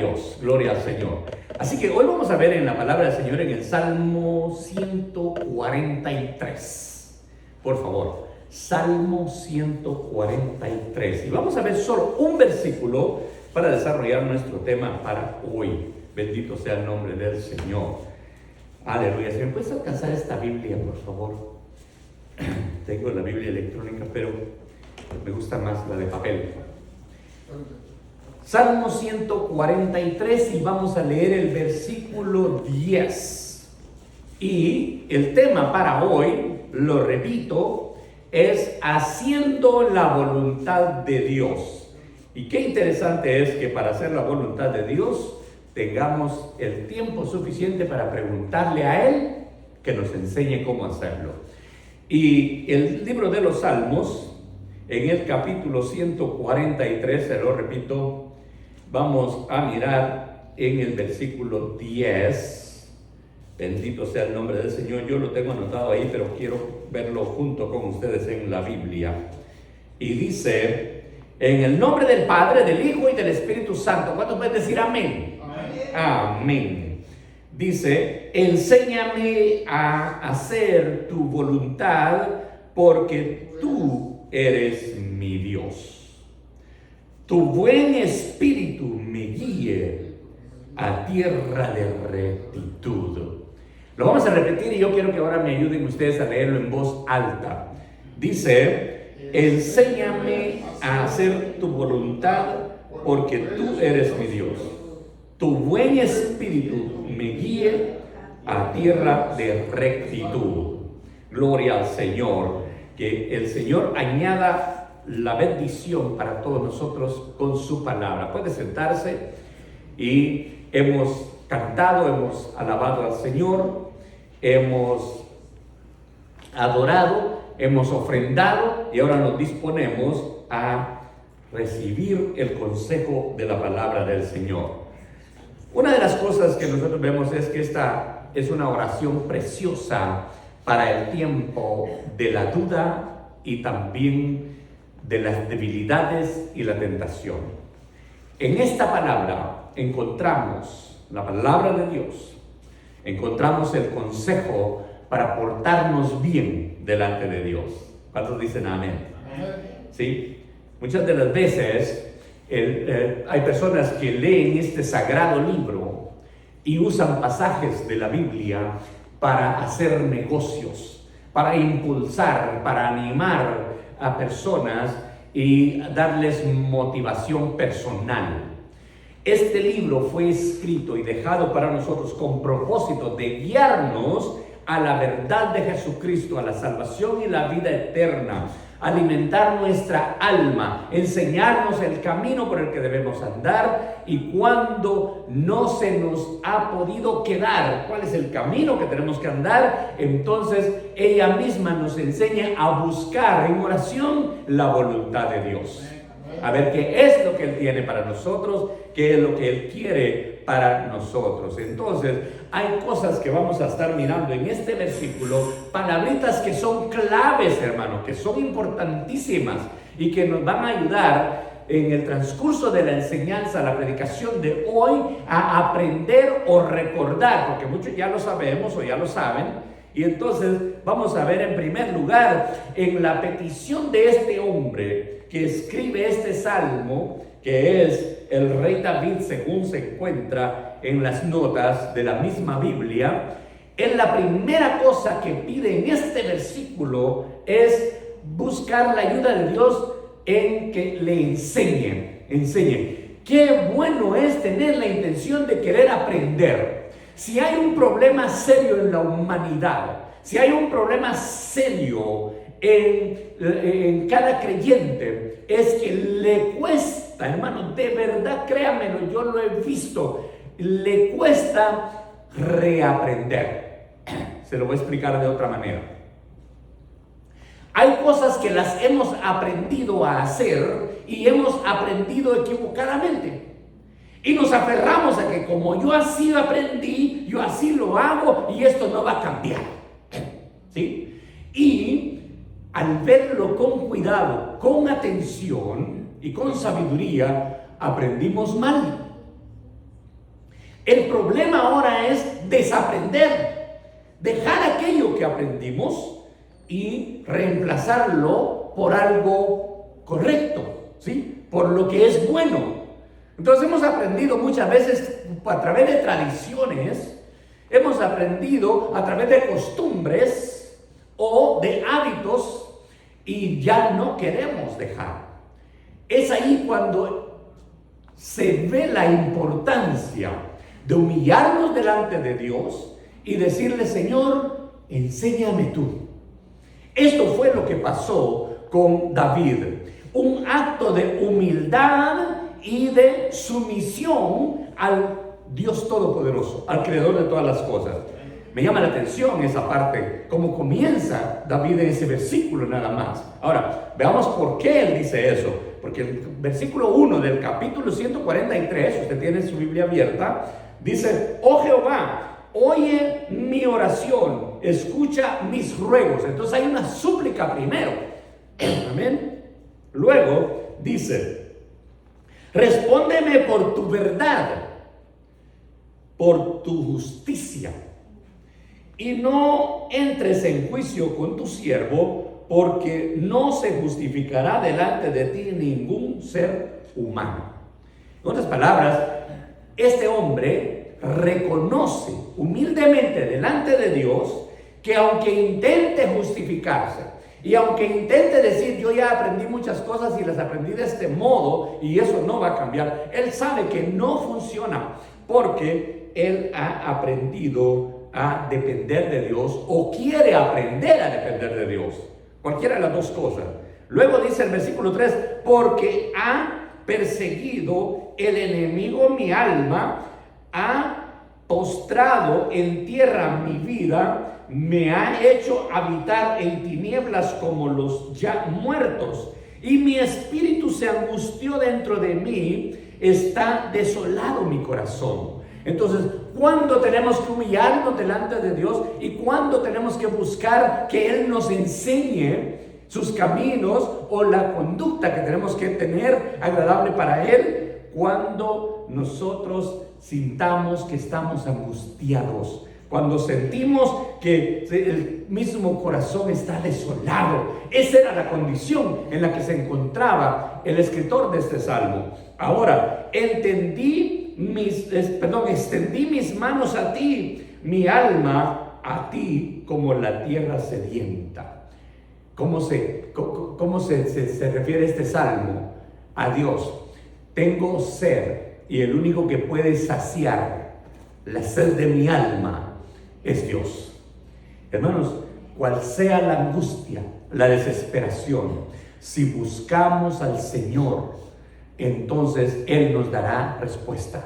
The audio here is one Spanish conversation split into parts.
Dios, gloria al Señor. Así que hoy vamos a ver en la palabra del Señor en el Salmo 143. Por favor, Salmo 143. Y vamos a ver solo un versículo para desarrollar nuestro tema para hoy. Bendito sea el nombre del Señor. Aleluya. ¿Se me puedes alcanzar esta Biblia, por favor? Tengo la Biblia electrónica, pero me gusta más la de papel. Salmo 143 y vamos a leer el versículo 10. Y el tema para hoy, lo repito, es haciendo la voluntad de Dios. Y qué interesante es que para hacer la voluntad de Dios tengamos el tiempo suficiente para preguntarle a Él que nos enseñe cómo hacerlo. Y el libro de los Salmos, en el capítulo 143, se lo repito, vamos a mirar en el versículo 10. Bendito sea el nombre del Señor. Yo lo tengo anotado ahí, pero quiero verlo junto con ustedes en la Biblia. Y dice, en el nombre del Padre, del Hijo y del Espíritu Santo. ¿Cuántos pueden decir amén? Amén. Amén. Dice, enséñame a hacer tu voluntad, porque tú eres mi Dios. Tu buen espíritu me guíe a tierra de rectitud. Lo vamos a repetir y yo quiero que ahora me ayuden ustedes a leerlo en voz alta. Dice, enséñame a hacer tu voluntad, porque tú eres mi Dios. Tu buen espíritu me guíe a tierra de rectitud. Gloria al Señor. Que el Señor añada la bendición para todos nosotros con su palabra. Puede sentarse. Y hemos cantado, hemos alabado al Señor, hemos adorado, hemos ofrendado y ahora nos disponemos a recibir el consejo de la palabra del Señor. Una de las cosas que nosotros vemos es que esta es una oración preciosa para el tiempo de la duda y también de las debilidades y la tentación. En esta palabra encontramos la palabra de Dios, encontramos el consejo para portarnos bien delante de Dios. ¿Cuántos dicen amén? ¿Sí? Muchas de las veces hay personas que leen este sagrado libro y usan pasajes de la Biblia para hacer negocios, para impulsar, para animar a personas y darles motivación personal. Este libro fue escrito y dejado para nosotros con propósito de guiarnos a la verdad de Jesucristo, a la salvación y la vida eterna, alimentar nuestra alma, enseñarnos el camino por el que debemos andar, y cuando no se nos ha podido quedar cuál es el camino que tenemos que andar, entonces ella misma nos enseña a buscar en oración la voluntad de Dios. A ver qué es lo que Él tiene para nosotros, qué es lo que Él quiere para nosotros. Entonces, hay cosas que vamos a estar mirando en este versículo, palabritas que son claves, hermano, que son importantísimas y que nos van a ayudar en el transcurso de la enseñanza, la predicación de hoy, a aprender o recordar, porque muchos ya lo sabemos o ya lo saben. Y entonces vamos a ver en primer lugar en la petición de este hombre que escribe este salmo, que es el rey David según se encuentra en las notas de la misma Biblia. En la primera cosa que pide en este versículo es buscar la ayuda de Dios en que le enseñe. Qué bueno es tener la intención de querer aprender. Si hay un problema serio en la humanidad, si hay un problema serio en cada creyente, es que le cuesta, hermano, de verdad, créanmelo, yo lo he visto, le cuesta reaprender. Se lo voy a explicar de otra manera. Hay cosas que las hemos aprendido a hacer y hemos aprendido equivocadamente. Y nos aferramos a que como yo así aprendí, yo así lo hago y esto no va a cambiar. ¿Sí? Y al verlo con cuidado, con atención y con sabiduría, aprendimos mal. El problema ahora es desaprender, dejar aquello que aprendimos y reemplazarlo por algo correcto, ¿sí? Por lo que es bueno. Entonces hemos aprendido muchas veces a través de tradiciones, hemos aprendido a través de costumbres o de hábitos y ya no queremos dejar. Es ahí cuando se ve la importancia de humillarnos delante de Dios y decirle: Señor, enséñame tú. Esto fue lo que pasó con David, un acto de humildad y de sumisión al Dios Todopoderoso, al Creador de todas las cosas. Me llama la atención esa parte, cómo comienza David en ese versículo nada más. Ahora, veamos por qué él dice eso. Porque el versículo 1 del capítulo 143, usted tiene su Biblia abierta, dice: oh Jehová, oye mi oración, escucha mis ruegos. Entonces hay una súplica primero. Amén. Luego dice: respóndeme por tu verdad, por tu justicia, y no entres en juicio con tu siervo, porque no se justificará delante de ti ningún ser humano. En otras palabras, este hombre reconoce humildemente delante de Dios que aunque intente justificarse y aunque intente decir: yo ya aprendí muchas cosas y las aprendí de este modo y eso no va a cambiar, él sabe que no funciona, porque él ha aprendido a depender de Dios, o quiere aprender a depender de Dios. Cualquiera de las dos cosas. Luego dice el versículo 3: porque ha perseguido el enemigo mi alma, ha postrado en tierra mi vida, me ha hecho habitar en tinieblas como los ya muertos, y mi espíritu se angustió dentro de mí, está desolado mi corazón. Entonces, ¿cuándo tenemos que humillarnos delante de Dios y cuándo tenemos que buscar que Él nos enseñe sus caminos o la conducta que tenemos que tener agradable para Él? Cuando nosotros sintamos que estamos angustiados, cuando sentimos que el mismo corazón está desolado. Esa era la condición en la que se encontraba el escritor de este salmo. Ahora, extendí mis manos a ti, mi alma a ti como la tierra sedienta. ¿Cómo se refiere este salmo a Dios? Tengo sed, y el único que puede saciar la sed de mi alma es Dios. Hermanos, cual sea la angustia, la desesperación, si buscamos al Señor, entonces Él nos dará respuesta.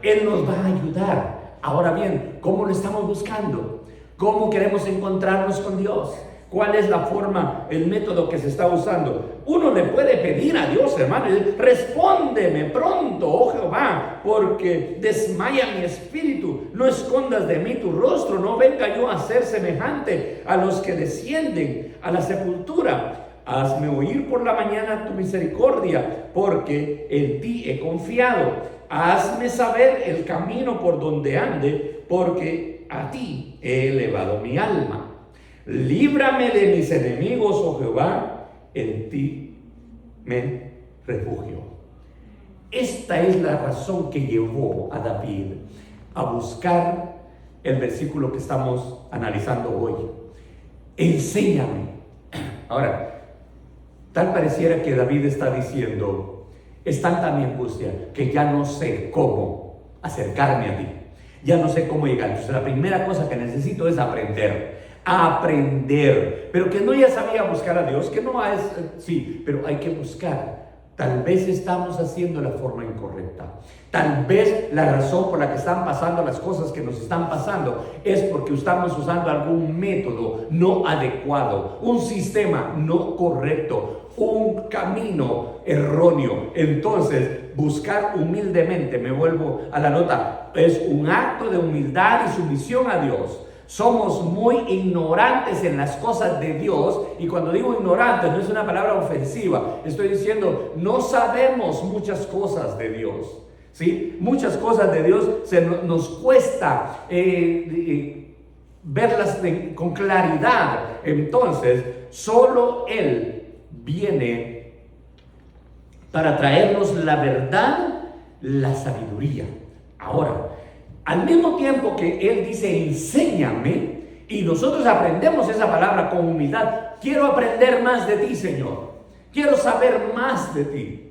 Él nos va a ayudar. Ahora bien, ¿cómo lo estamos buscando? ¿Cómo queremos encontrarnos con Dios? ¿Cuál es la forma, el método que se está usando? Uno le puede pedir a Dios, hermano: respóndeme pronto, oh Jehová, porque desmaya mi espíritu. No escondas de mí tu rostro, no venga yo a ser semejante a los que descienden a la sepultura. Hazme oír por la mañana tu misericordia, porque en ti he confiado. Hazme saber el camino por donde ande, porque a ti he elevado mi alma. Líbrame de mis enemigos, oh Jehová, en ti me refugio. Esta es la razón que llevó a David a buscar el versículo que estamos analizando hoy. Enséñame. Ahora, tal pareciera que David está diciendo: es tanta mi angustia que ya no sé cómo acercarme a ti, ya no sé cómo llegar. Entonces la primera cosa que necesito es aprender, pero que no ya sabía buscar a Dios, que no es, sí, pero hay que buscar. Tal vez estamos haciendo la forma incorrecta. Tal vez la razón por la que están pasando las cosas que nos están pasando es porque estamos usando algún método no adecuado, un sistema no correcto, un camino erróneo. Entonces, buscar humildemente, me vuelvo a la nota, es un acto de humildad y sumisión a Dios. Somos muy ignorantes en las cosas de Dios, y cuando digo ignorantes no es una palabra ofensiva, estoy diciendo no sabemos muchas cosas de Dios. ¿sí? Muchas cosas de Dios nos cuesta verlas con claridad. Entonces, solo Él viene para traernos la verdad, la sabiduría. Ahora, al mismo tiempo que Él dice, enséñame, y nosotros aprendemos esa palabra con humildad. Quiero aprender más de ti, Señor. Quiero saber más de ti.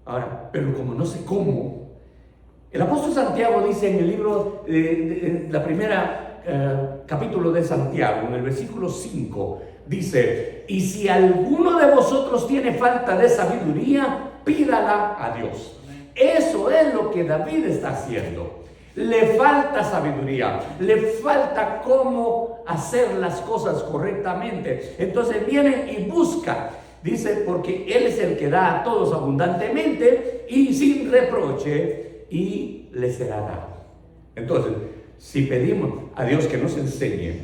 Ahora, pero como no sé cómo, el apóstol Santiago dice en el libro, la primera capítulo de Santiago, en el versículo 5, dice, y si alguno de vosotros tiene falta de sabiduría, pídala a Dios. Eso es lo que David está haciendo. Le falta sabiduría, le falta cómo hacer las cosas correctamente. Entonces viene y busca. Dice, porque Él es el que da a todos abundantemente y sin reproche, y le será dado. Entonces, si pedimos a Dios que nos enseñe,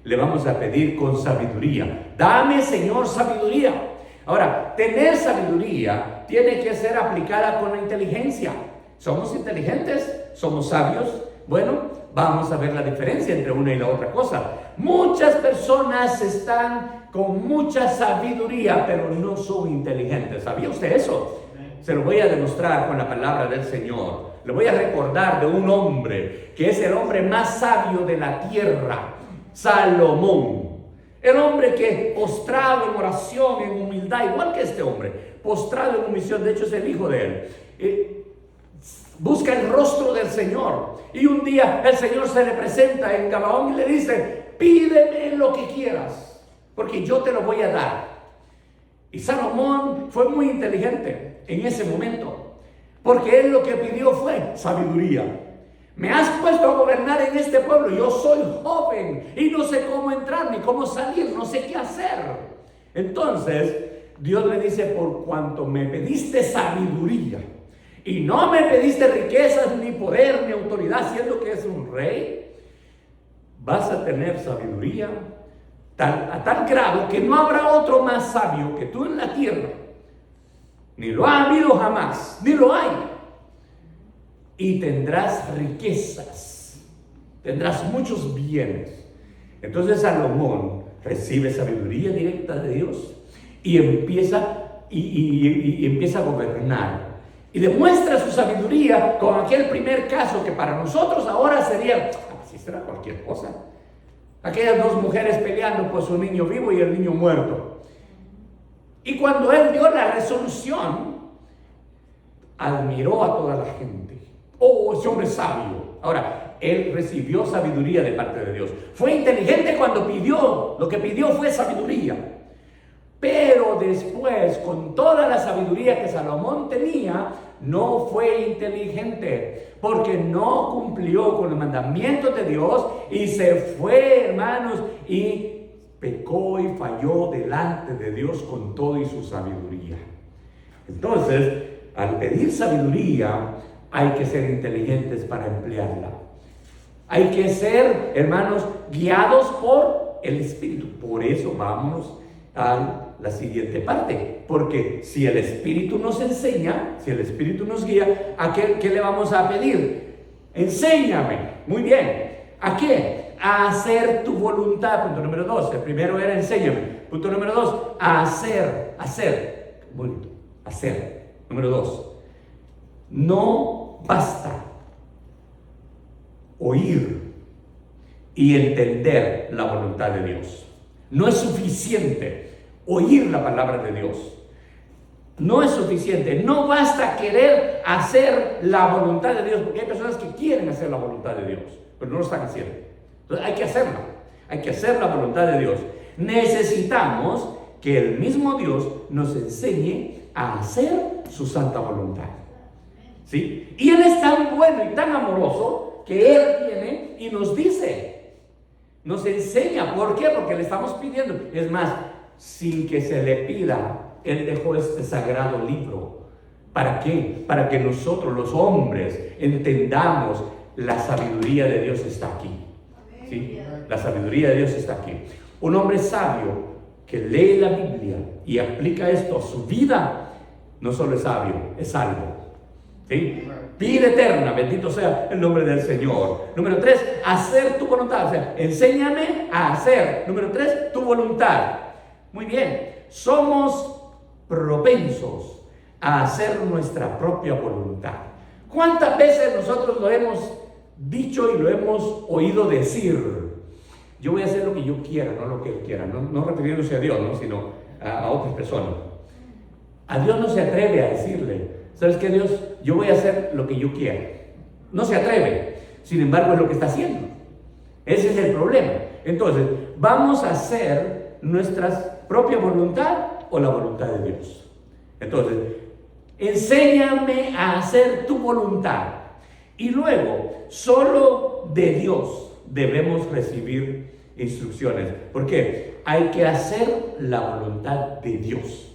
le vamos a pedir con sabiduría. Dame, Señor, sabiduría. Ahora, tener sabiduría tiene que ser aplicada con la inteligencia. ¿Somos inteligentes? ¿Somos sabios? Bueno, vamos a ver la diferencia entre una y la otra cosa. Muchas personas están con mucha sabiduría, pero no son inteligentes. ¿Sabía usted eso? Se lo voy a demostrar con la palabra del Señor. Le voy a recordar de un hombre que es el hombre más sabio de la tierra, Salomón. El hombre que postrado en oración, en humildad, igual que este hombre, postrado en humildad, de hecho es el hijo de él, busca el rostro del Señor. Y un día el Señor se le presenta en Gabaón y le dice, pídeme lo que quieras, porque yo te lo voy a dar. Y Salomón fue muy inteligente en ese momento, porque él lo que pidió fue sabiduría. Me has puesto a gobernar en este pueblo, yo soy joven y no sé cómo entrar ni cómo salir, no sé qué hacer. Entonces Dios le dice, por cuanto me pediste sabiduría y no me pediste riquezas, ni poder, ni autoridad, siendo que es un rey, vas a tener sabiduría a tal grado que no habrá otro más sabio que tú en la tierra. Ni lo ha habido jamás, ni lo hay. Y tendrás riquezas, tendrás muchos bienes. Entonces Salomón recibe sabiduría directa de Dios y empieza a gobernar. Y demuestra su sabiduría con aquel primer caso que para nosotros ahora sería, si será cualquier cosa. Aquellas dos mujeres peleando por su niño vivo y el niño muerto. Y cuando él dio la resolución, admiró a toda la gente. Oh, ese hombre sabio. Ahora, él recibió sabiduría de parte de Dios. Fue inteligente cuando pidió. Lo que pidió fue sabiduría. Pero después, con toda la sabiduría que Salomón tenía, no fue inteligente, porque no cumplió con los mandamientos de Dios y se fue, hermanos, y pecó y falló delante de Dios con todo y su sabiduría. Entonces, al pedir sabiduría, hay que ser inteligentes para emplearla. Hay que ser, hermanos, guiados por el Espíritu. Por eso vamos a la siguiente parte, porque si el Espíritu nos enseña, si el Espíritu nos guía, ¿a qué le vamos a pedir? Enséñame. Muy bien. ¿A qué? A hacer tu voluntad. Punto número 2. El primero era enséñame. Punto número 2, a hacer. Bueno, hacer. Número 2. No basta oír y entender la voluntad de Dios. No es suficiente oír la palabra de Dios. No es suficiente. No basta querer hacer la voluntad de Dios, porque hay personas que quieren hacer la voluntad de Dios, pero no lo están haciendo. Entonces hay que hacerla. Hay que hacer la voluntad de Dios. Necesitamos que el mismo Dios nos enseñe a hacer su santa voluntad. ¿Sí? Y Él es tan bueno y tan amoroso que Él viene y nos dice, nos enseña. ¿Por qué? Porque le estamos pidiendo. Es más, sin que se le pida, Él dejó este sagrado libro. ¿Para qué? Para que nosotros, los hombres, entendamos la sabiduría de Dios está aquí. ¿Sí? La sabiduría de Dios está aquí. Un hombre sabio que lee la Biblia y aplica esto a su vida, no solo es sabio, es salvo. ¿Sí? vida eterna, bendito sea el nombre del Señor. Número 3, hacer tu voluntad, o sea, enséñame a hacer. Número 3, tu voluntad. Muy bien, somos propensos a hacer nuestra propia voluntad. ¿Cuántas veces nosotros lo hemos dicho y lo hemos oído decir? Yo voy a hacer lo que yo quiera, no lo que él quiera, no refiriéndose a Dios, ¿no? Sino a otras personas. A Dios no se atreve a decirle, ¿sabes qué, Dios? Yo voy a hacer lo que yo quiera. No se atreve. Sin embargo, es lo que está haciendo. Ese es el problema. Entonces, ¿vamos a hacer nuestra propia voluntad o la voluntad de Dios? Entonces, enséñame a hacer tu voluntad. Y luego, solo de Dios debemos recibir instrucciones. ¿Por qué? Hay que hacer la voluntad de Dios.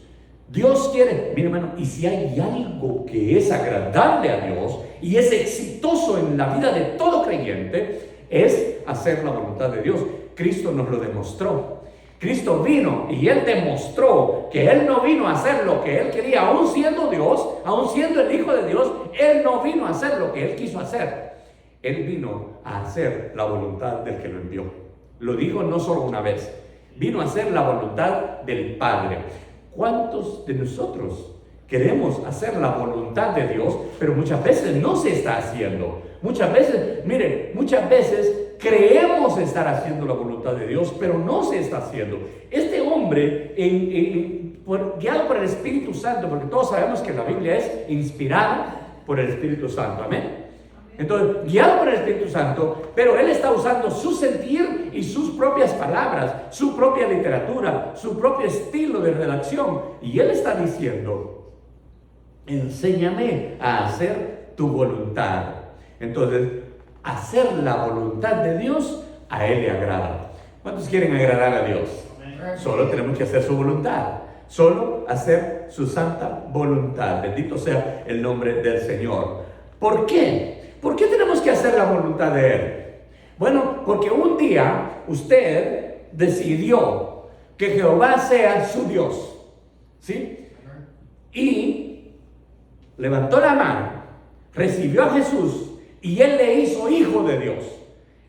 Dios quiere, mire hermano, y si hay algo que es agradable a Dios y es exitoso en la vida de todo creyente, es hacer la voluntad de Dios. Cristo nos lo demostró. Cristo vino y Él demostró que Él no vino a hacer lo que Él quería, aún siendo Dios, aún siendo el Hijo de Dios. Él no vino a hacer lo que Él quiso hacer. Él vino a hacer la voluntad del que lo envió. Lo dijo no solo una vez, vino a hacer la voluntad del Padre. ¿Cuántos de nosotros queremos hacer la voluntad de Dios, pero muchas veces no se está haciendo? Muchas veces, miren, muchas veces creemos estar haciendo la voluntad de Dios, pero no se está haciendo. Este hombre, guiado por el Espíritu Santo, porque todos sabemos que la Biblia es inspirada por el Espíritu Santo, amén. Entonces, guiado por el Espíritu Santo, pero él está usando su sentir y sus propias palabras, su propia literatura, su propio estilo de redacción. Y él está diciendo, enséñame a hacer tu voluntad. Entonces, hacer la voluntad de Dios, a Él le agrada. ¿Cuántos quieren agradar a Dios? Solo tenemos que hacer su voluntad. Solo hacer su santa voluntad. Bendito sea el nombre del Señor. ¿Por qué? ¿Por qué tenemos que hacer la voluntad de Él? Bueno, porque un día usted decidió que Jehová sea su Dios, ¿sí? Y levantó la mano, recibió a Jesús y Él le hizo hijo de Dios.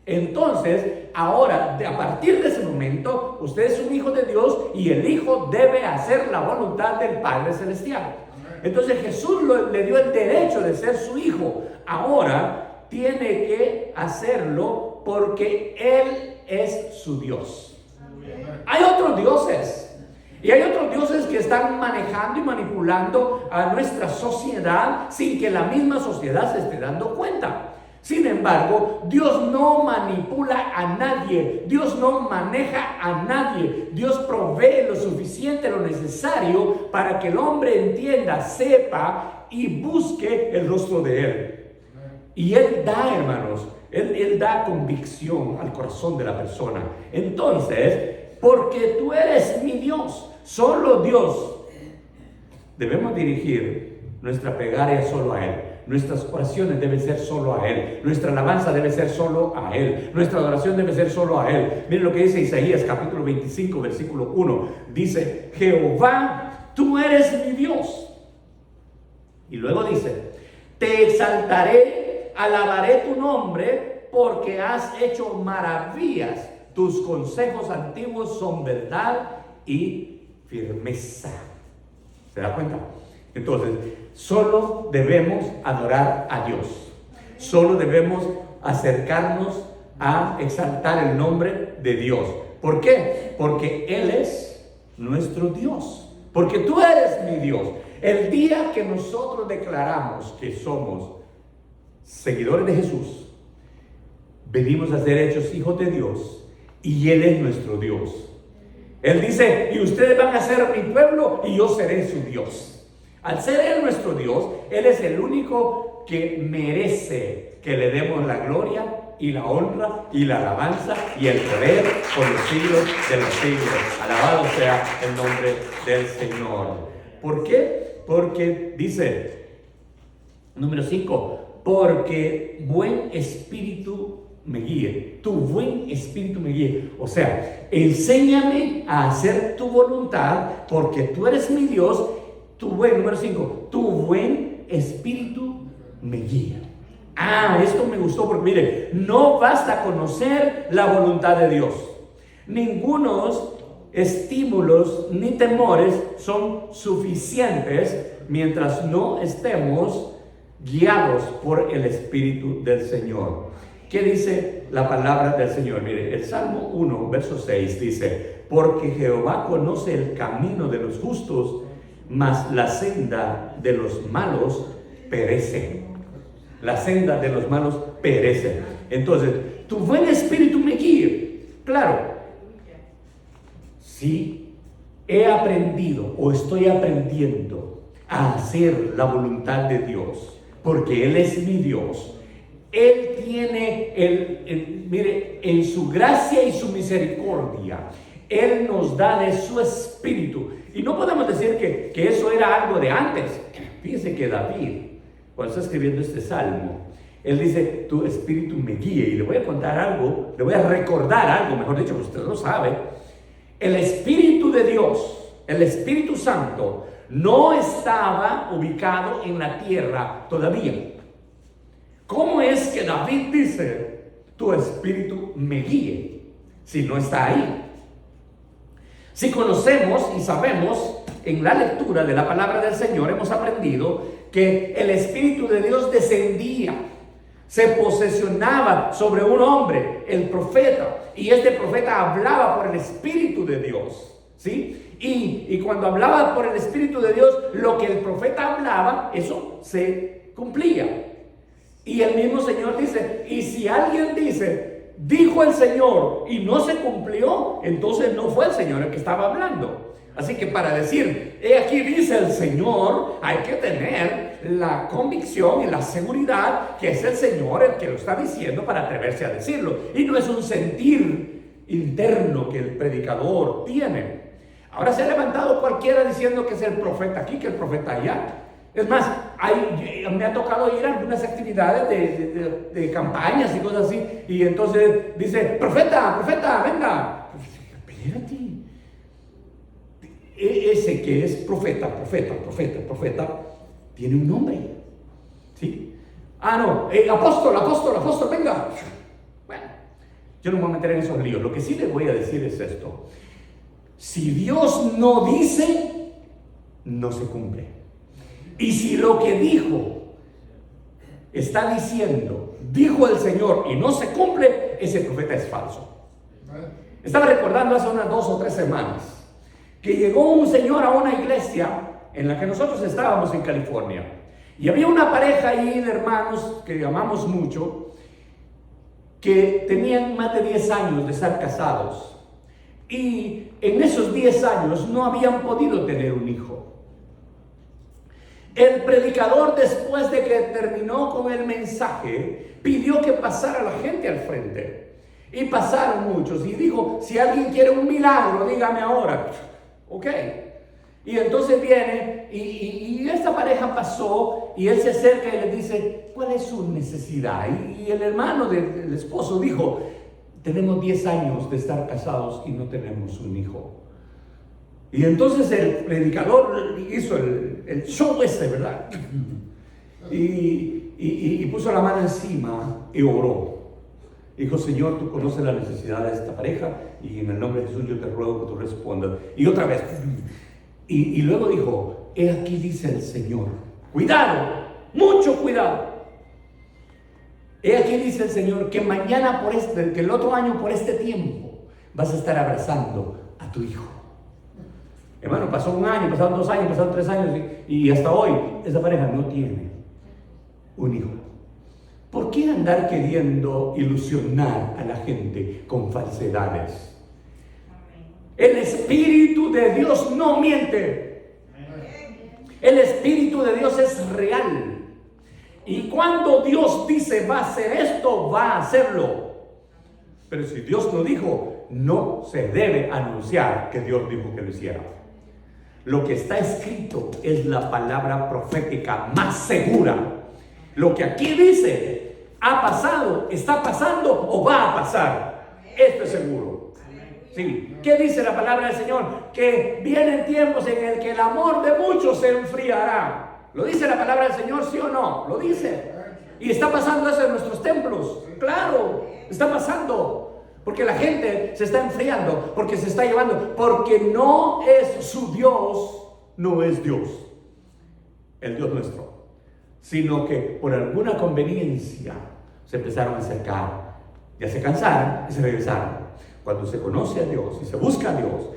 Entonces, ahora, a partir de ese momento, usted es un hijo de Dios y el hijo debe hacer la voluntad del Padre Celestial. Entonces Jesús le dio el derecho de ser su hijo. Ahora tiene que hacerlo porque Él es su Dios. Hay otros dioses. Y hay otros dioses que están manejando y manipulando a nuestra sociedad sin que la misma sociedad se esté dando cuenta. Sin embargo, Dios no manipula a nadie, Dios no maneja a nadie. Dios provee lo suficiente, lo necesario para que el hombre entienda, sepa y busque el rostro de Él. Y Él da, hermanos, Él da convicción al corazón de la persona. Entonces, porque tú eres mi Dios, solo Dios, debemos dirigir nuestra plegaria solo a Él. Nuestras oraciones deben ser solo a Él. Nuestra alabanza debe ser solo a Él. Nuestra adoración debe ser solo a Él. Miren lo que dice Isaías capítulo 25 versículo 1. Dice, Jehová, tú eres mi Dios. Y luego dice, te exaltaré, alabaré tu nombre, porque has hecho maravillas. Tus consejos antiguos son verdad y firmeza. ¿Se da cuenta? Entonces, solo debemos adorar a Dios. Solo debemos acercarnos a exaltar el nombre de Dios. ¿Por qué? Porque Él es nuestro Dios. Porque tú eres mi Dios. El día que nosotros declaramos que somos seguidores de Jesús, venimos a ser hechos hijos de Dios y Él es nuestro Dios. Él dice, y ustedes van a ser mi pueblo y yo seré su Dios. Al ser Él nuestro Dios, Él es el único que merece que le demos la gloria y la honra y la alabanza y el poder por los siglos de los siglos. Alabado sea el nombre del Señor. ¿Por qué? Porque dice, número 5, porque buen espíritu me guíe, tu buen espíritu me guíe. O sea, enséñame a hacer tu voluntad porque tú eres mi Dios. Tu buen, número 5, tu buen espíritu me guía. Esto me gustó porque mire, no basta conocer la voluntad de Dios. Ningunos estímulos ni temores son suficientes mientras no estemos guiados por el Espíritu del Señor. ¿Qué dice la palabra del Señor? Mire, el Salmo 1, verso 6 dice: porque Jehová conoce el camino de los justos, mas la senda de los malos perece. La senda de los malos perece. Entonces, tu buen espíritu me guíe. Claro, si he aprendido o estoy aprendiendo a hacer la voluntad de Dios, porque Él es mi Dios, Él tiene, mire, en su gracia y su misericordia, Él nos da de su espíritu. Y no podemos decir que eso era algo de antes. Fíjense que David, cuando está escribiendo este salmo, él dice: tu espíritu me guíe. Y le voy a contar algo, le voy a recordar algo, mejor dicho, que usted lo sabe. El Espíritu de Dios, el Espíritu Santo, no estaba ubicado en la tierra todavía. ¿Cómo es que David dice: tu espíritu me guíe, si no está ahí? Si conocemos y sabemos en la lectura de la palabra del Señor, hemos aprendido que el Espíritu de Dios descendía, se posesionaba sobre un hombre, el profeta, y este profeta hablaba por el Espíritu de Dios, ¿sí? Y cuando hablaba por el Espíritu de Dios, lo que el profeta hablaba, eso se cumplía. Y el mismo Señor dice: y si alguien dice, dijo el Señor, y no se cumplió, entonces no fue el Señor el que estaba hablando. Así que para decir, he aquí dice el Señor, hay que tener la convicción y la seguridad que es el Señor el que lo está diciendo para atreverse a decirlo. Y no es un sentir interno que el predicador tiene. Ahora se ha levantado cualquiera diciendo que es el profeta aquí, que el profeta allá. Es más, me ha tocado ir a algunas actividades de campañas y cosas así, y entonces dice: profeta, venga. Espérate. Ese que es profeta, tiene un nombre, ¿sí? No, apóstol, venga. Bueno, yo no me voy a meter en esos líos. Lo que sí les voy a decir es esto: si Dios no dice, no se cumple. Y si lo que dijo está diciendo, dijo el Señor, y no se cumple, ese profeta es falso. Estaba recordando hace unas 2 o 3 semanas que llegó un señor a una iglesia en la que nosotros estábamos en California, y había una pareja ahí de hermanos que amamos mucho, que tenían más de 10 años de estar casados, y en esos 10 años no habían podido tener un hijo. El predicador, después de que terminó con el mensaje, pidió que pasara la gente al frente. Y pasaron muchos. Y dijo: si alguien quiere un milagro, dígame ahora. Ok. Y entonces viene y esta pareja pasó, y él se acerca y le dice: ¿cuál es su necesidad? Y el hermano del esposo dijo: tenemos 10 años de estar casados y no tenemos un hijo. Y entonces el predicador hizo el show ese, ¿verdad? Y puso la mano encima y oró. Dijo: Señor, tú conoces la necesidad de esta pareja, y en el nombre de Jesús yo te ruego que tú respondas. Y otra vez. Y luego dijo: he aquí dice el Señor. Cuidado, mucho cuidado. He aquí dice el Señor que mañana que el otro año por este tiempo vas a estar abrazando a tu hijo. Hermano, pasó 1 año, pasaron 2 años, pasaron 3 años, y hasta hoy esa pareja no tiene un hijo. ¿Por qué andar queriendo ilusionar a la gente con falsedades? El Espíritu de Dios no miente. El Espíritu de Dios es real. Y cuando Dios dice va a hacer esto, va a hacerlo. Pero si Dios no dijo, no se debe anunciar que Dios dijo que lo hiciera. Lo que está escrito es la palabra profética más segura. Lo que aquí dice, ha pasado, está pasando o va a pasar. Esto es seguro. Sí. ¿Qué dice la palabra del Señor? Que vienen tiempos en el que el amor de muchos se enfriará. ¿Lo dice la palabra del Señor, sí o no? Lo dice. Y está pasando eso en nuestros templos. Claro, está pasando. Porque la gente se está enfriando, porque se está llevando, porque no es su Dios, no es Dios, el Dios nuestro, sino que por alguna conveniencia se empezaron a acercar, ya se cansaron y se regresaron. Cuando se conoce a Dios y se busca a Dios,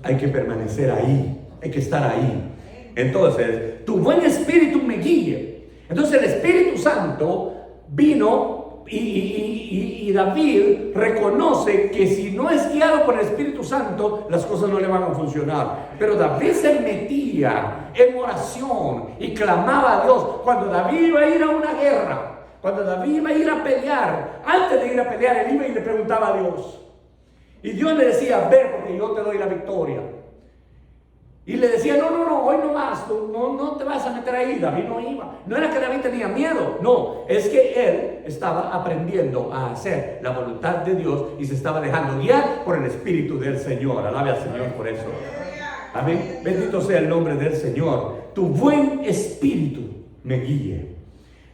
hay que permanecer ahí, hay que estar ahí. Entonces, tu buen espíritu me guíe. Entonces el Espíritu Santo vino y David reconoce que si no es guiado por el Espíritu Santo, las cosas no le van a funcionar. Pero David se metía en oración y clamaba a Dios. Cuando David iba a ir a una guerra, cuando David iba a ir a pelear, antes de ir a pelear, él iba y le preguntaba a Dios. Y Dios le decía, ven porque yo te doy la victoria. Y le decía, no, hoy no vas, no te vas a meter ahí. David no iba. No era que David tenía miedo, no, es que él estaba aprendiendo a hacer la voluntad de Dios y se estaba dejando guiar por el Espíritu del Señor. Alabe al Señor por eso. Amén. Bendito sea el nombre del Señor. Tu buen espíritu me guíe.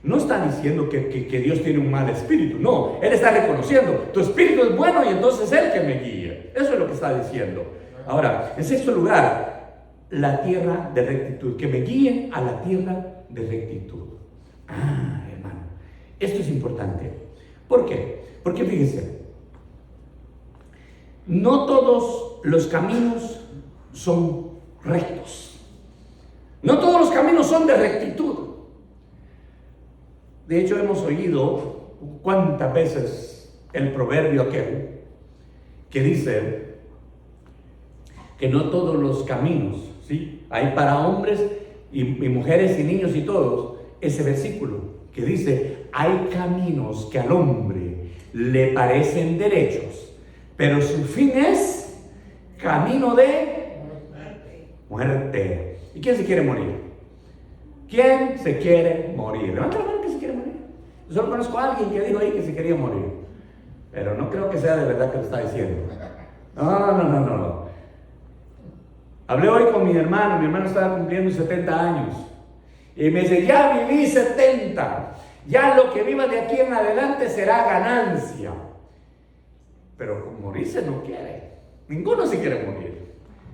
No está diciendo que Dios tiene un mal espíritu, no, Él está reconociendo, tu espíritu es bueno y entonces Él que me guíe. Eso es lo que está diciendo. Ahora, en sexto lugar, la tierra de rectitud, que me guíe a la tierra de rectitud. Hermano, esto es importante. ¿Por qué? Porque fíjense, no todos los caminos son rectos. No todos los caminos son de rectitud. De hecho, hemos oído cuántas veces el proverbio aquel que dice que no todos los caminos, ¿sí? Hay para hombres y mujeres y niños y todos, ese versículo que dice, hay caminos que al hombre le parecen derechos, pero su fin es camino de muerte. ¿Y quién se quiere morir? ¿Quién se quiere morir? Levanta la mano que se quiere morir. Yo solo conozco a alguien que dijo ahí que se quería morir, pero no creo que sea de verdad que lo está diciendo. No. Hablé hoy con mi hermano estaba cumpliendo 70 años y me dice, ya viví 70, ya lo que viva de aquí en adelante será ganancia. Pero morirse no quiere, ninguno se quiere morir.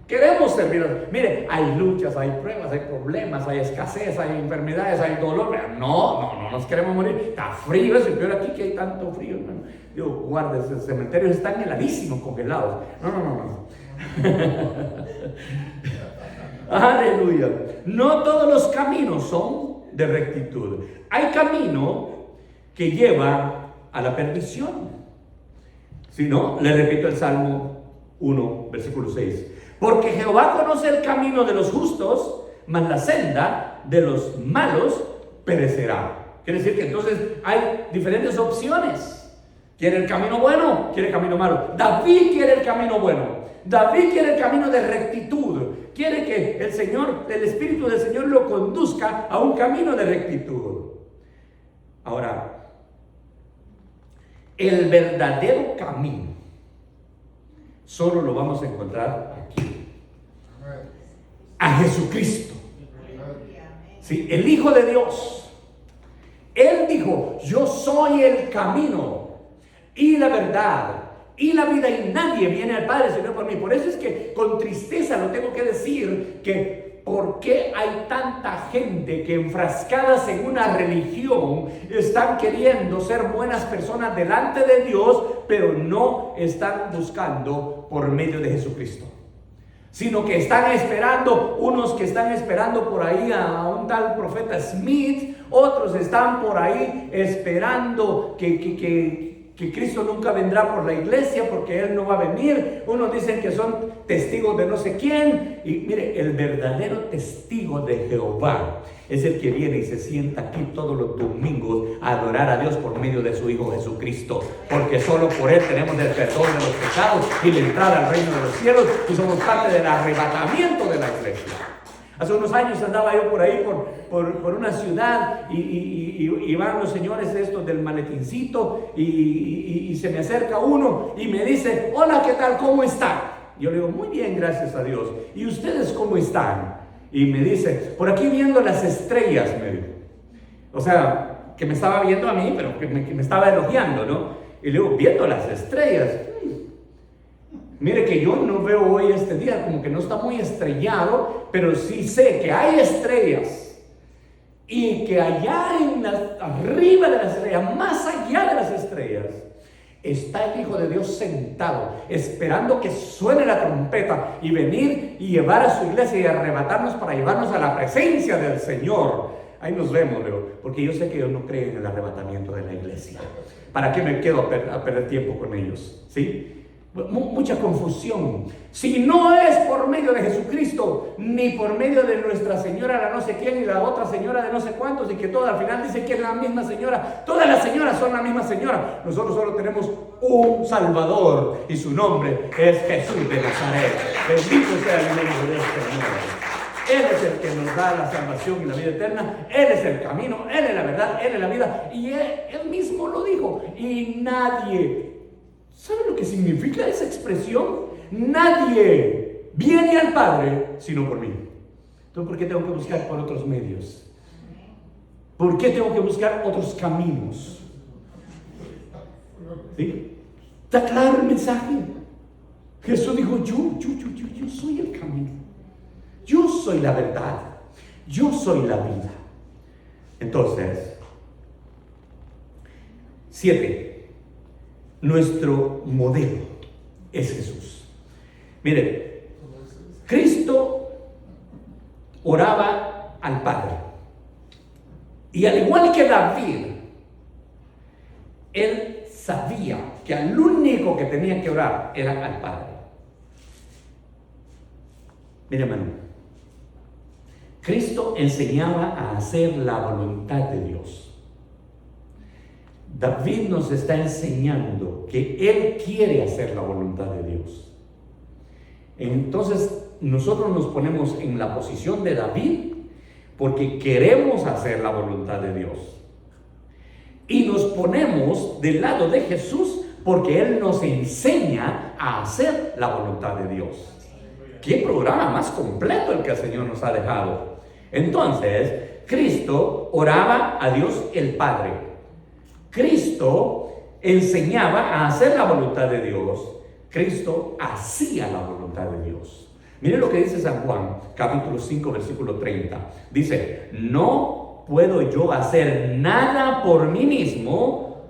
Queremos servir. Mire, hay luchas, hay pruebas, hay problemas, hay escasez, hay enfermedades, hay dolor. No nos queremos morir. Está frío eso, y peor aquí que hay tanto frío, hermano. Digo, guardes, los cementerios están heladísimos, congelados. No. Aleluya. No todos los caminos son de rectitud. Hay camino que lleva a la perdición. Si no, le repito el Salmo 1, versículo 6. Porque Jehová conoce el camino de los justos, mas la senda de los malos perecerá. Quiere decir que entonces hay diferentes opciones. ¿Quiere el camino bueno? ¿Quiere el camino malo? David quiere el camino bueno. David quiere el camino de rectitud. Quiere que el Señor, el Espíritu del Señor lo conduzca a un camino de rectitud. Ahora, el verdadero camino solo lo vamos a encontrar aquí. A Jesucristo. Sí, el Hijo de Dios. Él dijo, yo soy el camino y la verdad y la vida, y nadie viene al Padre sino por mí. Por eso es que con tristeza lo tengo que decir, que ¿por qué hay tanta gente que enfrascadas en una religión están queriendo ser buenas personas delante de Dios, pero no están buscando por medio de Jesucristo? Sino que están esperando, unos que están esperando por ahí a un tal profeta Smith, otros están por ahí esperando que Cristo nunca vendrá por la iglesia porque Él no va a venir. Unos dicen que son testigos de no sé quién. Y mire, el verdadero testigo de Jehová es el que viene y se sienta aquí todos los domingos a adorar a Dios por medio de su Hijo Jesucristo, porque solo por Él tenemos el perdón de los pecados y la entrada al reino de los cielos, y somos parte del arrebatamiento de la iglesia. Hace unos años andaba yo por ahí, por una ciudad, y van los señores estos del maletincito, y se me acerca uno y me dice, hola, ¿qué tal? ¿Cómo está? Yo le digo, muy bien, gracias a Dios. ¿Y ustedes cómo están? y me dice, por aquí viendo las estrellas, me dijo. O sea, que me estaba viendo a mí, pero que me estaba elogiando, ¿no? Y le digo, viendo las estrellas. Mire que yo no veo hoy este día, como que no está muy estrellado, pero sí sé que hay estrellas. Y que allá arriba de las estrellas, más allá de las estrellas, está el Hijo de Dios sentado, esperando que suene la trompeta y venir y llevar a su iglesia y arrebatarnos para llevarnos a la presencia del Señor. Ahí nos vemos, Leo, porque yo sé que ellos no creen en el arrebatamiento de la iglesia. ¿Para qué me quedo a perder tiempo con ellos? ¿Sí? Mucha confusión. Si no es por medio de Jesucristo, ni por medio de Nuestra Señora, la no sé quién, y la otra señora de no sé cuántos, y que todas al final dicen que es la misma señora, todas las señoras son la misma señora. Nosotros solo tenemos un Salvador, y su nombre es Jesús de Nazaret. Bendito sea el nombre del Señor. Él es el que nos da la salvación y la vida eterna. Él es el camino, Él es la verdad, Él es la vida. Y Él mismo lo dijo. Y nadie, ¿sabe lo que significa esa expresión? Nadie viene al Padre sino por mí. Entonces, ¿por qué tengo que buscar por otros medios? ¿Por qué tengo que buscar otros caminos? ¿Sí? ¿Está claro el mensaje? Jesús dijo, yo soy el camino. Yo soy la verdad. Yo soy la vida. Entonces, 7. Nuestro modelo es Jesús. Mire, Cristo oraba al Padre. Y al igual que David, él sabía que al único que tenía que orar era al Padre. Mire, hermano, Cristo enseñaba a hacer la voluntad de Dios. David nos está enseñando que Él quiere hacer la voluntad de Dios. Entonces, nosotros nos ponemos en la posición de David porque queremos hacer la voluntad de Dios. Y nos ponemos del lado de Jesús porque Él nos enseña a hacer la voluntad de Dios. ¿Qué programa más completo el que el Señor nos ha dejado? Entonces, Cristo oraba a Dios el Padre. Cristo enseñaba a hacer la voluntad de Dios. Cristo hacía la voluntad de Dios. Miren lo que dice San Juan, capítulo 5, versículo 30. Dice, no puedo yo hacer nada por mí mismo,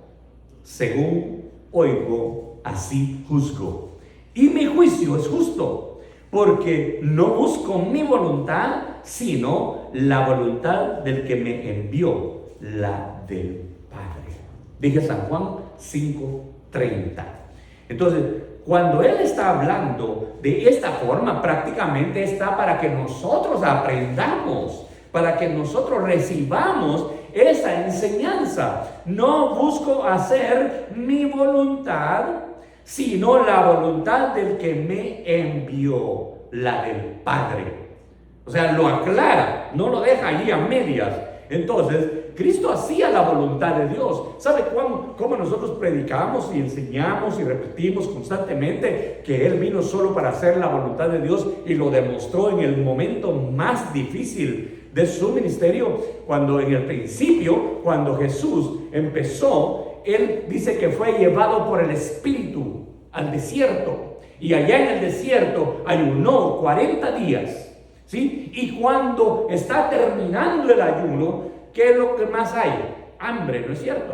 según oigo, así juzgo. Y mi juicio es justo, porque no busco mi voluntad, sino la voluntad del que me envió, la del Padre. Dije San Juan 5:30. Entonces, cuando Él está hablando de esta forma, prácticamente está para que nosotros aprendamos, para que nosotros recibamos esa enseñanza. No busco hacer mi voluntad, sino la voluntad del que me envió, la del Padre. O sea, lo aclara, no lo deja allí a medias. Entonces, Cristo hacía la voluntad de Dios. ¿Sabe cómo nosotros predicamos y enseñamos y repetimos constantemente que Él vino solo para hacer la voluntad de Dios y lo demostró en el momento más difícil de su ministerio? Cuando en el principio, cuando Jesús empezó, Él dice que fue llevado por el Espíritu al desierto. Y allá en el desierto ayunó 40 días. ¿Sí? Y cuando está terminando el ayuno, ¿qué es lo que más hay? Hambre, ¿no es cierto?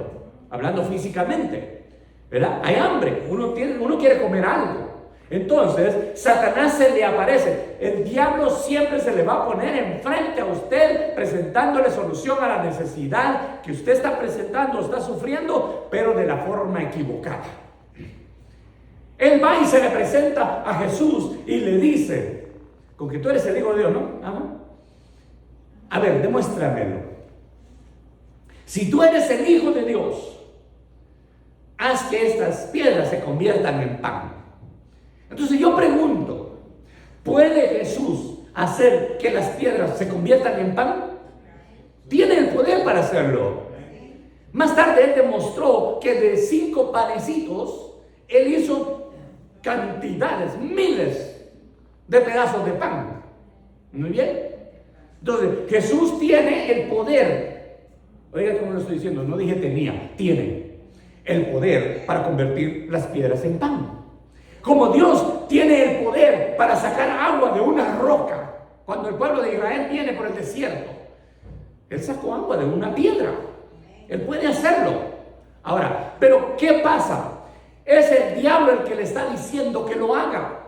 Hablando físicamente, ¿verdad? Hay hambre, uno quiere comer algo. Entonces, Satanás se le aparece. El diablo siempre se le va a poner enfrente a usted, presentándole solución a la necesidad que usted está presentando, está sufriendo, pero de la forma equivocada. Él va y se le presenta a Jesús y le dice, con que tú eres el Hijo de Dios, ¿no? Ajá. A ver, demuéstramelo. Si tú eres el Hijo de Dios, haz que estas piedras se conviertan en pan. Entonces yo pregunto, ¿puede Jesús hacer que las piedras se conviertan en pan? Tiene el poder para hacerlo. Más tarde Él demostró que de 5 panecitos, Él hizo cantidades, miles de pedazos de pan. Muy bien. Entonces, Jesús tiene el poder. Oiga cómo lo estoy diciendo, no dije tenía, tiene el poder para convertir las piedras en pan. Como Dios tiene el poder para sacar agua de una roca. Cuando el pueblo de Israel viene por el desierto, Él sacó agua de una piedra. Él puede hacerlo. Ahora, pero ¿qué pasa? Es el diablo el que le está diciendo que lo haga.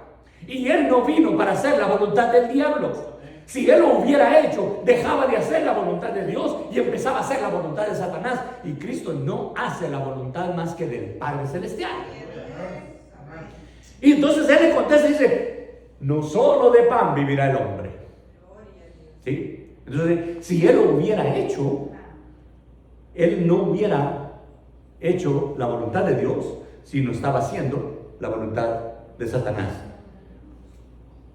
Y Él no vino para hacer la voluntad del diablo. Si Él lo hubiera hecho, dejaba de hacer la voluntad de Dios y empezaba a hacer la voluntad de Satanás. Y Cristo no hace la voluntad más que del Padre Celestial. Y entonces Él le contesta y dice, no solo de pan vivirá el hombre. ¿Sí? Entonces, si Él lo hubiera hecho, Él no hubiera hecho la voluntad de Dios, sino estaba haciendo la voluntad de Satanás.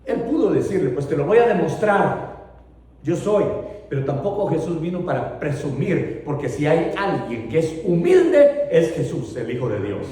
Él pudo decirle, pues te lo voy a demostrar, yo soy. Pero tampoco Jesús vino para presumir, porque si hay alguien que es humilde, es Jesús, el Hijo de Dios.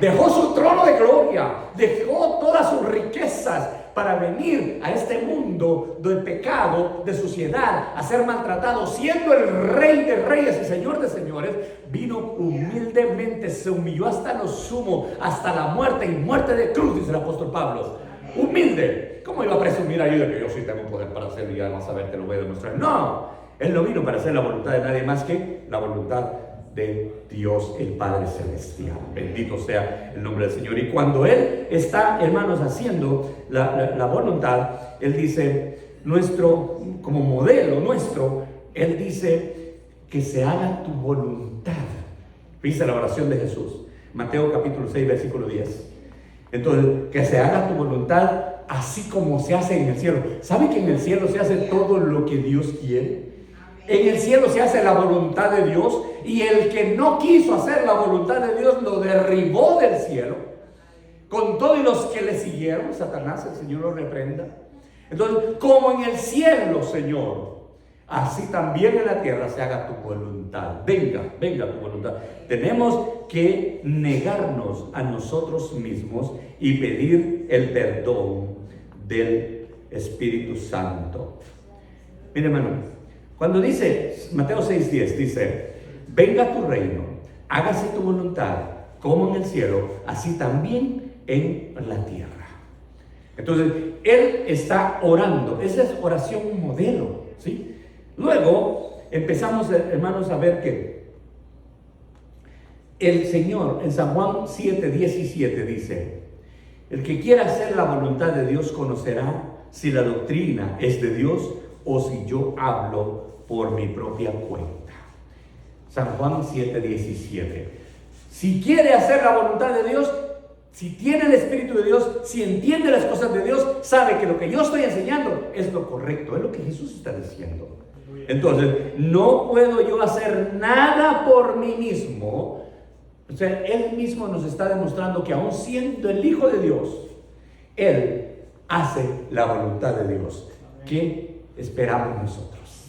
Dejó su trono de gloria, dejó todas sus riquezas para venir a este mundo de pecado, de suciedad, a ser maltratado, siendo el Rey de Reyes y Señor de Señores. Vino humildemente, se humilló hasta lo sumo, hasta la muerte y muerte de cruz, dice el apóstol Pablo. Humilde. ¿Cómo iba a presumir ahí de que yo sí tengo poder para hacerlo y además a ver, te lo voy a demostrar? No, Él no vino para hacer la voluntad de nadie más que la voluntad de Dios, el Padre Celestial. Bendito sea el nombre del Señor. Y cuando Él está, hermanos, haciendo la voluntad, Él dice, como modelo nuestro, Él dice que se haga tu voluntad. Dice la oración de Jesús, Mateo capítulo 6, versículo 10. Entonces, que se haga tu voluntad así como se hace en el cielo. ¿Sabe que en el cielo se hace todo lo que Dios quiere? En el cielo se hace la voluntad de Dios, y el que no quiso hacer la voluntad de Dios lo derribó del cielo, con todos los que le siguieron. Satanás, el Señor lo reprenda. Entonces, como en el cielo, Señor, así también en la tierra se haga tu voluntad. Venga tu voluntad. Tenemos que negarnos a nosotros mismos y pedir el perdón del Espíritu Santo. Mire, hermano, cuando dice Mateo 6:10, dice, venga tu reino, hágase tu voluntad, como en el cielo, así también en la tierra. Entonces, Él está orando. Esa es oración modelo, ¿sí? Luego empezamos, hermanos, a ver que el Señor en San Juan 7:17 dice, el que quiera hacer la voluntad de Dios conocerá si la doctrina es de Dios o si yo hablo por mi propia cuenta. San Juan 7:17. Si quiere hacer la voluntad de Dios, si tiene el Espíritu de Dios, si entiende las cosas de Dios, sabe que lo que yo estoy enseñando es lo correcto, es lo que Jesús está diciendo. Entonces, no puedo yo hacer nada por mí mismo. O sea, Él mismo nos está demostrando que aún siendo el Hijo de Dios, Él hace la voluntad de Dios. ¿Qué esperamos nosotros?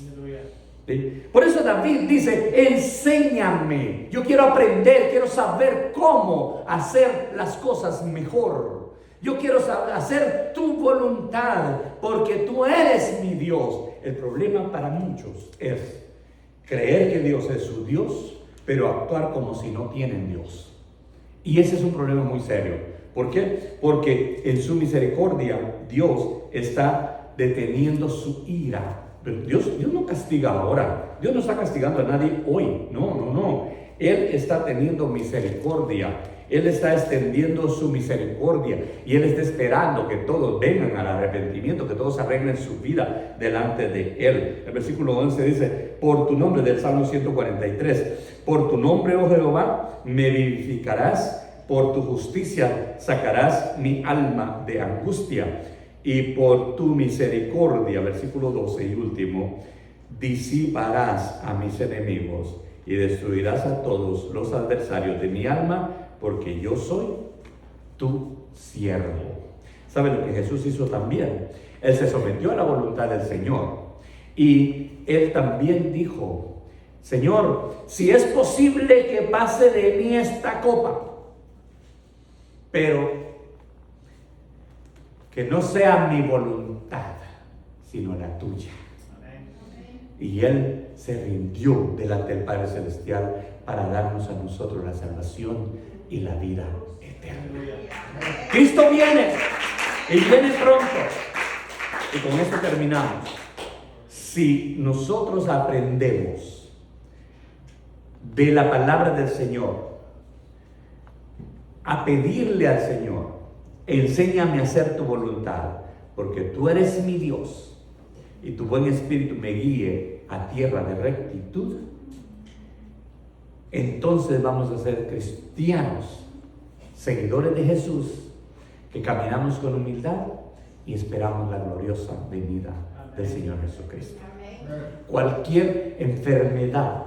¿Sí? Por eso David dice, enséñame. Yo quiero aprender, quiero saber cómo hacer las cosas mejor. Yo quiero hacer tu voluntad, porque tú eres mi Dios. El problema para muchos es creer que Dios es su Dios, pero actuar como si no tienen Dios. Y ese es un problema muy serio. ¿Por qué? Porque en su misericordia Dios está deteniendo su ira. Pero Dios no castiga ahora. Dios no está castigando a nadie hoy. No. Él está teniendo misericordia. Él está extendiendo su misericordia. Y Él está esperando que todos vengan al arrepentimiento, que todos arreglen su vida delante de Él. El versículo 11 dice, por tu nombre, del Salmo 143, por tu nombre, oh Jehová, me vivificarás, por tu justicia sacarás mi alma de angustia. Y por tu misericordia, versículo 12 y último, disiparás a mis enemigos y destruirás a todos los adversarios de mi alma, porque yo soy tu siervo. ¿Sabe lo que Jesús hizo también? Él se sometió a la voluntad del Señor, y Él también dijo, Señor, si es posible que pase de mí esta copa, pero que no sea mi voluntad, sino la tuya. Y Él se rindió delante del Padre Celestial para darnos a nosotros la salvación y la vida eterna. Cristo viene y viene pronto. Y con esto terminamos. Si nosotros aprendemos de la palabra del Señor, a pedirle al Señor, enséñame a hacer tu voluntad, porque tú eres mi Dios y tu buen espíritu me guíe a tierra de rectitud, entonces vamos a ser cristianos, seguidores de Jesús, que caminamos con humildad y esperamos la gloriosa venida del Señor Jesucristo. Cualquier enfermedad,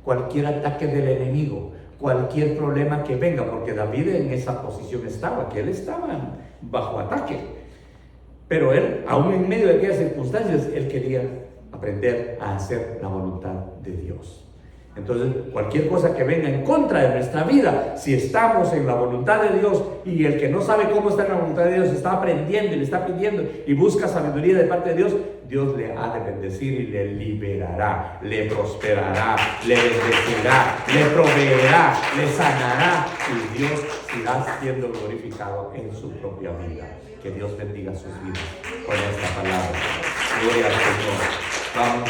cualquier ataque del enemigo, cualquier problema que venga, porque David en esa posición estaba, que él estaba bajo ataque, pero él, aún en medio de aquellas circunstancias, él quería aprender a hacer la voluntad de Dios. Entonces, cualquier cosa que venga en contra de nuestra vida, si estamos en la voluntad de Dios, y el que no sabe cómo está en la voluntad de Dios está aprendiendo y le está pidiendo y busca sabiduría de parte de Dios, Dios le ha de bendecir y le liberará, le prosperará, le bendecirá, le proveerá, le sanará, y Dios irá siendo glorificado en su propia vida. Que Dios bendiga sus vidas con esta palabra. Gloria al Señor. Vamos.